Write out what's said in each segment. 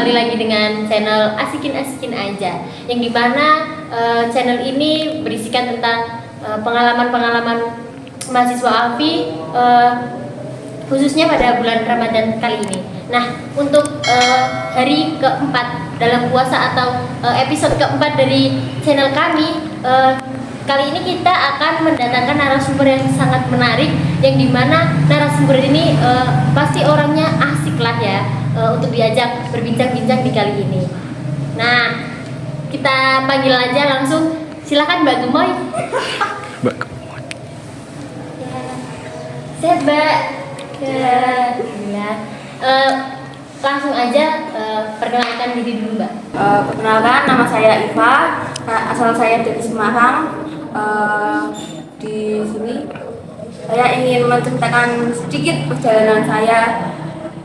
kembali lagi dengan channel Asikin-Asikin Aja, yang dimana channel ini berisikan tentang pengalaman-pengalaman mahasiswa Alfi, khususnya pada bulan Ramadan kali ini. Nah, untuk hari keempat dalam puasa atau episode keempat dari channel kami, kali ini kita akan mendatangkan narasumber yang sangat menarik, yang dimana narasumber ini pasti orangnya asik lah ya, untuk diajak berbincang-bincang di kali ini. Nah, kita panggil aja langsung, silakan Mbak Gemoy. Mbak Gemoy. Ya, sehat Mbak. Ya. Langsung aja perkenalkan diri dulu Mbak. Perkenalkan, nama saya Iva, asal saya dari Semarang. Di sini saya ingin menceritakan sedikit perjalanan saya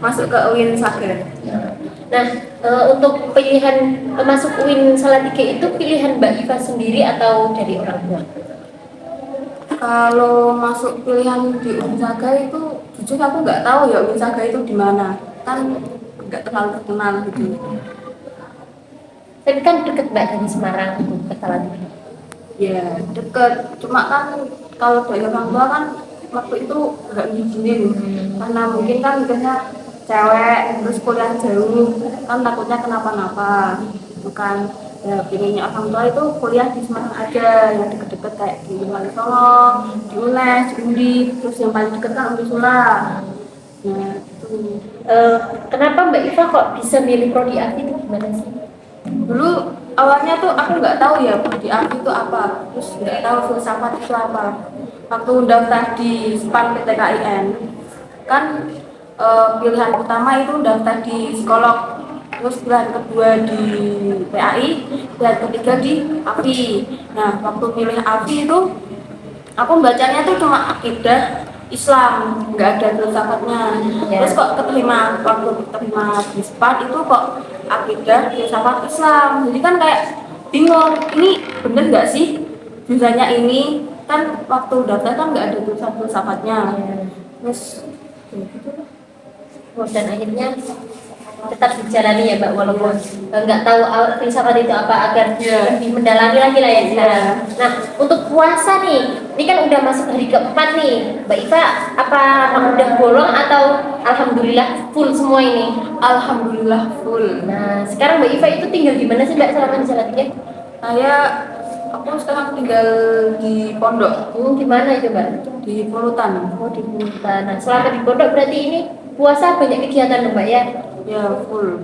masuk ke UIN Sager. Nah, untuk pilihan masuk UIN Salatiga itu pilihan Mbak Iva sendiri atau dari orang tua? Kalau masuk pilihan di UIN Sager itu jujur aku nggak tahu ya UIN Sager itu di mana, kan nggak terlalu terkenal gitu. Tapi kan deket Mbak dari Semarang ke Salatiga. Ya deket, cuma kan kalau dari orang tua kan waktu itu nggak ngizinin, karena mungkin kan mikirnya cewek terus kuliah jauh kan takutnya kenapa-napa, bukan ya. Pinginnya orang tua itu kuliah di Semarang aja, yang deket-deket kayak di Wali Songo, di UNES, di Undi, terus yang paling deket kan Unisula. Nah itu. Kenapa Mbak Iva kok bisa milih prodi arti itu gimana sih? Dulu awalnya tuh aku nggak tahu ya prodi arti itu apa, terus nggak tahu filsafat itu apa. Waktu daftar di SPAN PTKIN kan, pilihan pertama itu daftar di psikolog, terus pilihan kedua di PAI, pilihan ketiga di AFI. Nah, waktu pilih AFI itu aku bacanya tuh cuma akidah Islam, nggak ada filsafatnya. Terus kok keterima, waktu keterima di SPAN itu kok akidah filsafat Islam. Jadi kan kayak bingung, ini bener nggak sih jurusannya ini? Kan waktu daftar kan nggak ada filsafatnya. Terus ya gitu lah. Dan akhirnya tetap dijalani ya Mbak, walaupun nggak tahu filsafat itu apa, agar lebih mendalami lagi lah ya sekarang. Nah, untuk puasa nih, ini kan udah masuk hari keempat nih Mbak Iva, apa udah bolong atau alhamdulillah full semua ini? Alhamdulillah full. Nah, sekarang Mbak Iva itu tinggal di mana sih Mbak selama di Salatiga? Aku sekarang tinggal di pondok. Di mana itu Mbak? Di Polutan. Oh, di Pulutan. Nah, selama di pondok berarti ini puasa banyak kegiatan dong Mbak ya? Ya full.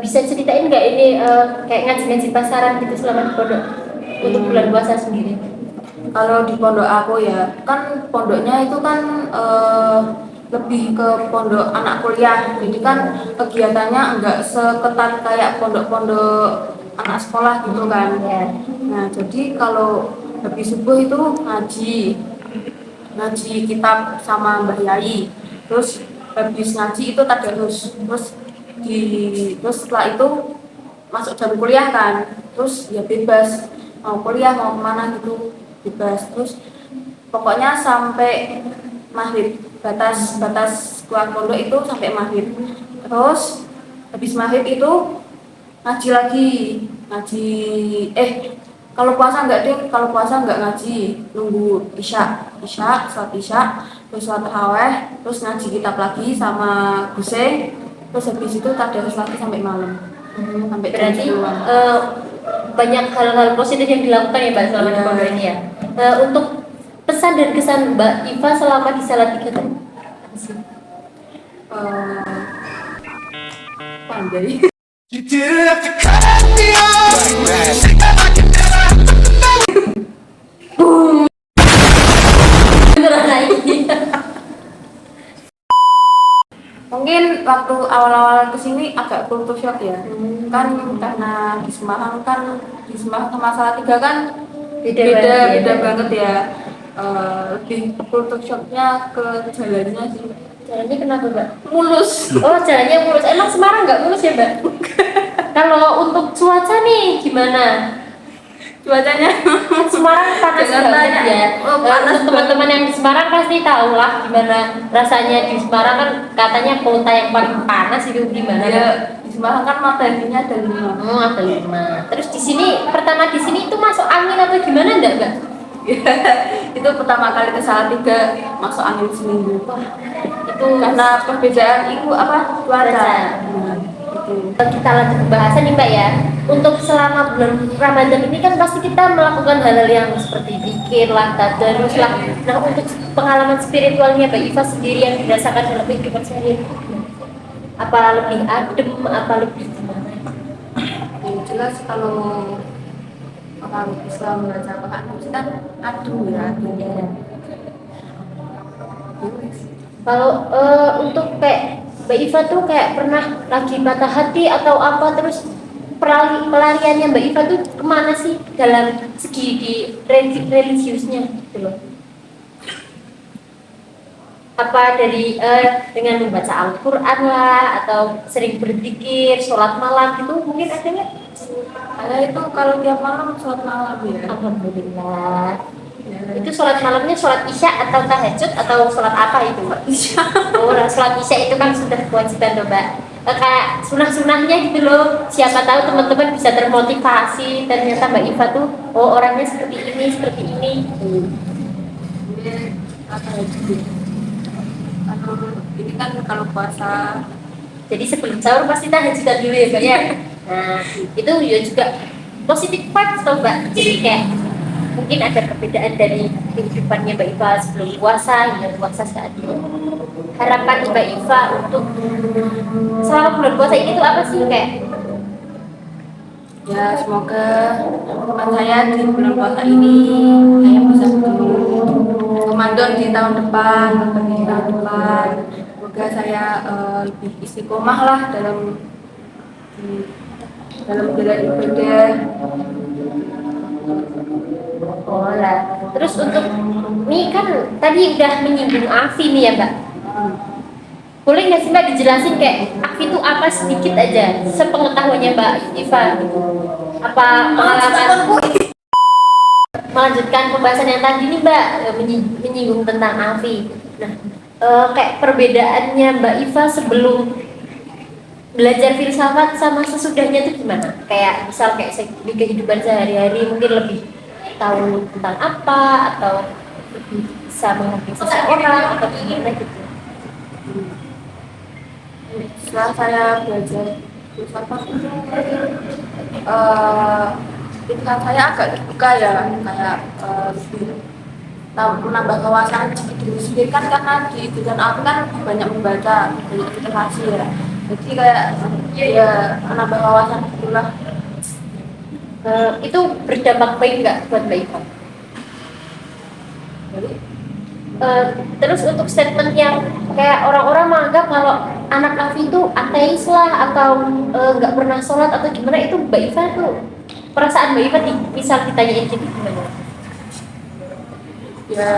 Bisa ceritain nggak ini kayak ngaji-ngaji pasaran gitu selama di pondok untuk bulan puasa sendiri? Kalau di pondok aku ya, kan pondoknya itu kan lebih ke pondok anak kuliah. Jadi kan kegiatannya enggak seketat kayak pondok-pondok anak sekolah gitu kan. Ya. Nah, jadi kalau habis subuh itu ngaji kitab sama Mbah Yai. Terus habis ngaji itu tadarus. Terus setelah itu masuk jam kuliah kan. Terus ya bebas mau kuliah mau kemana gitu, bebas. Terus pokoknya sampai maghrib, batas keluar pondok itu sampai maghrib. Terus habis maghrib itu ngaji lagi, kalau puasa enggak ngaji, nunggu sholat isya, terus sholat tarawih, terus ngaji kitab lagi sama Guse, terus habis itu tadarus lagi sampai malam. Sampai Berarti jam 10-an. banyak hal-hal positif yang dilakukan ya Mbak selama di pondok ini ya. Untuk pesan dan kesan Mbak Iva selama di Salatiga itu apa sih? Pandai. You didn't have to cut me off like that. I can Beneran lagi. Mungkin waktu awal-awal kesini agak culture shock ya, kan karena di Semarang sama Salatiga kan beda banget ya. Lebih culture shocknya ke jalannya sih. Jalannya kenapa Mbak? Mulus. Oh, jalannya mulus. Emang Semarang nggak mulus ya Mbak? Kalau untuk cuaca nih gimana? cuacanya. Semarang panas Jangan banget tanya. ya. Oh, panas Untuk teman-teman yang di Semarang pasti tahu lah gimana rasanya di Semarang, kan katanya kota yang paling panas itu gimana. Ya, di Semarang kan mataharinya ada 5. Oh, ada 5. Terus di sini pertama di sini itu masuk angin atau gimana enggak, Mbak? Itu pertama kali ke Salatiga masuk angin seminggu. Itu Karena perbedaan itu apa? Cuaca. Cuaca. Nah, itu. kita lanjut ke bahasan nih Mbak ya. Untuk selama bulan Ramadan ini kan pasti kita melakukan hal-hal yang seperti zikir lah, tadarus lah. Nah, untuk pengalaman spiritualnya Mbak Iva sendiri yang dirasakan dalam kehidupan sehari-hari, apa lebih adem, apa lebih gimana? Yang jelas kalau orang Islam baca Quran kan adem ya ademnya. Kalau untuk kayak Mbak Iva tuh kayak pernah lagi patah hati atau apa, terus pelariannya Mbak Iva tuh kemana sih dalam segi di religiusnya gitu loh? Apa dari dengan membaca Al-Quran lah, atau sering berzikir, sholat malam gitu mungkin ada nggak? Saya itu kalau tiap malam sholat malam ya. Alhamdulillah. Ya. Itu sholat malamnya sholat isya atau tahajud atau sholat apa itu Mbak? Isya. Oh, sholat isya itu kan sudah kewajiban loh Mbak. Kayak sunah-sunahnya gitu loh. Siapa tahu teman-teman bisa termotivasi, ternyata Mbak Iva tuh oh orangnya seperti ini, seperti ini. Ini apa ya? Kalau ini kan kalau puasa Jadi sebelum sahur pasti tahajudan dulu ya Mbak ya. Nah, itu ya juga positif vibes loh Mbak. Jadi kayak mungkin ada perbedaan dari kehidupannya Mbak Iva sebelum puasa hingga puasa saat ini. Harapan Mbak Iva untuk selama bulan puasa ini tuh apa sih kayak? ya semoga teman saya di bulan puasa ini saya bisa bertemu Ramadan di tahun depan, di tahun depan. Semoga saya lebih istiqomah lah dalam menjalankan ibadah. Oh lah. Terus untuk nih kan tadi udah menyinggung Afi nih ya Mbak. Boleh nggak sih Mbak dijelasin kayak Afi itu apa sedikit aja sepengetahuannya Mbak Iva gitu. Apa pengalaman melanjutkan pembahasan yang tadi nih Mbak menyinggung tentang Afi. Nah, kayak perbedaannya Mbak Iva sebelum belajar filsafat sama sesudahnya itu gimana? Kayak misal kayak di kehidupan sehari-hari mungkin lebih tahu tentang apa, atau lebih bisa mengerti seseorang atau gimana gitu. Setelah saya belajar filsafat itu pikiran saya agak terbuka ya, kayak lebih tahu menambah wawasan sedikit kan karena di jurusan aku kan banyak membaca, banyak literasi ya. Jadi kayak ya menambah wawasan itulah. Itu berdampak baik nggak buat Mbak Iva? Terus untuk statement yang kayak orang-orang menganggap kalau anak Afi itu ateis lah atau nggak pernah sholat atau gimana, itu Mbak Iva tuh perasaan Mbak Iva misal ditanyain gitu gimana? Ya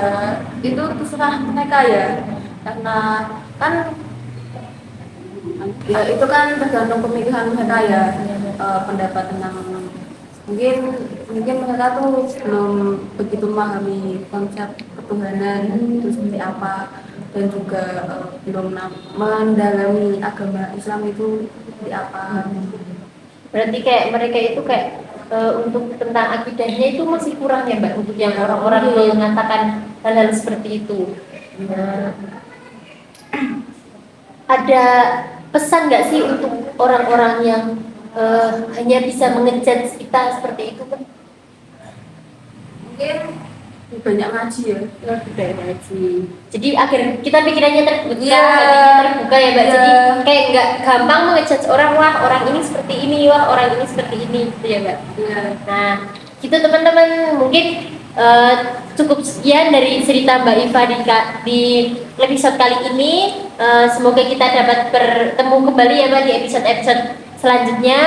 itu terserah mereka ya, karena kan ya itu kan tergantung pemikiran mereka ya, pendapat tentang mungkin mereka tuh belum begitu memahami konsep ketuhanan itu seperti apa, dan juga belum mendalami agama Islam itu seperti apa. Berarti kayak mereka itu kayak untuk tentang akidahnya itu masih kurang ya Mbak, untuk yang orang-orang mengatakan hal-hal seperti itu. Nah, ada pesan nggak sih untuk orang-orang yang hanya bisa mengejudge kita seperti itu kan? Mungkin banyak ngaji ya. Budaya ngaji. Jadi akhir kita pikirannya terbuka, Iya. hatinya terbuka ya Mbak. Iya. Jadi kayak nggak gampang mengejudge orang, wah orang ini seperti ini, wah orang ini seperti ini, gitu ya Mbak. Iya. Nah, gitu teman-teman, mungkin cukup sekian dari cerita Mbak Iva di episode kali ini. Semoga kita dapat bertemu kembali ya Mbak di episode-episode selanjutnya.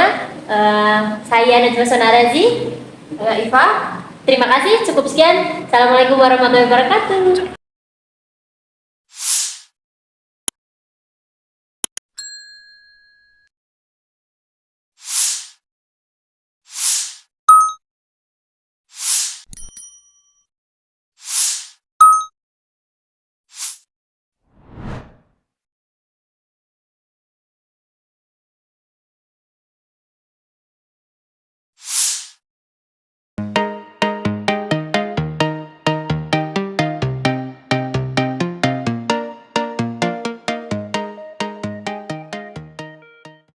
Saya Najwa Sonarazi, Iva. terima kasih, cukup sekian. Assalamualaikum warahmatullahi wabarakatuh.